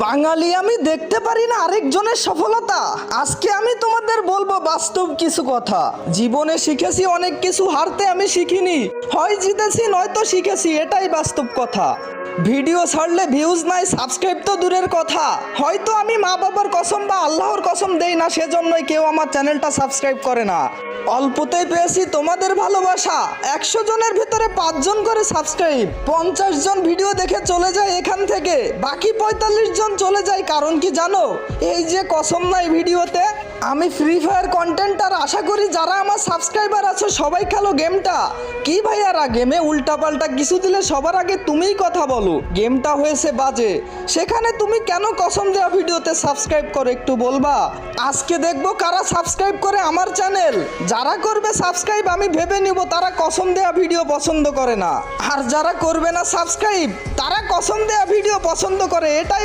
বাঙালি আমি দেখতে পারি না আরেকজনের সফলতা। আজকে আমি তোমাদের বলবো বাস্তব কিছু কথা। জীবনে শিখেছি অনেক কিছু, হারতে আমি শিখিনি। হয় জিতেছি নয়তো শিখেছি, এটাই বাস্তব কথা। ভিডিও ছাড়লে ভিউজ নাই, সাবস্ক্রাইব তো দূরের কথা। হয়তো আমি মা বাবার কসম বা আল্লাহর কসম দেই না, সেজন্যই কেউ আমার চ্যানেলটা সাবস্ক্রাইব করে না। অল্পতেই পেয়েছি তোমাদের ভালোবাসা। 100 জনের ভিতরে 5 জন করে সাবস্ক্রাইব। 50 জন ভিডিও দেখে চলে যায় এখান থেকে, বাকি 45 জন চলে যায়। কারণ কি জানো? এই যে কসম নাই ভিডিওতে। আমি ফ্রি ফায়ার কন্টেন্টার, আশা করি যারা আমার সাবস্ক্রাইবার আছো সবাই খেলো গেমটা। কি ভাইয়ারা, গেমে উল্টাপাল্টা কিছু দিলে সবার আগে তুমিই কথা বলো। গেমটা হয়েছে বাজে, সেখানে তুমি কেন কসম দেওয়া ভিডিওতে সাবস্ক্রাইব করো একটু বলবা? আজকে দেখবো কারা সাবস্ক্রাইব করে আমার চ্যানেল। যারা করবে সাবস্ক্রাইব আমি ভেবে নিব তারা কসম দেওয়া ভিডিও পছন্দ করে না, আর যারা করবে না সাবস্ক্রাইব তারা কসম দেওয়া ভিডিও পছন্দ করে। এটাই